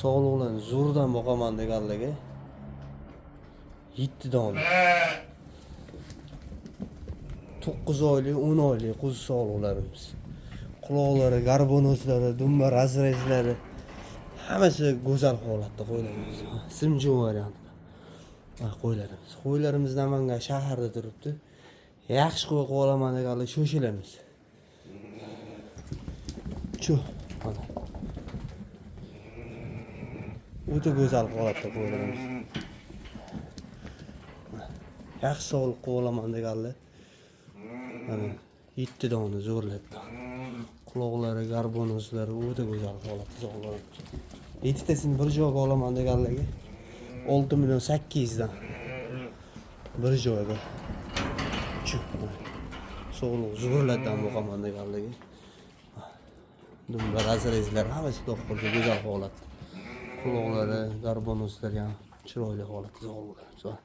Sog'liqlarni zo'rdan boqaman deganlarga 7 dona 9 oylik 10 oylik qo'zi sog'liqlarimiz. Quloqlari, garbonozlari, dumba razrezlari hammasi go'zal holatda qo'ylarimiz. Simjon variantida. Qo'ylarimiz. Qo'ylarimiz Namangan shaharda turibdi. Yaxshi qo'y qolaman deganlar shoshilamiz. Chu, mana. O'ta go'zal holatda qo'ylarimiz. Yaxshi sog'liq qolaman deganlar mana 7 dona zo'rlatdi. Quloqlari, garbonozlari o'ta go'zal holatda sog'liq. 7 tasini bir joyga olaman deganlarga 6.800.000 dan bir joyga. Sog'liq zo'rlatdan boqaman deganlarga. Dumba razrezlar hammasi to'qqiz go'zal holatda. Quloqlari, garbonozlari ham chiroyli holatda sog'liq.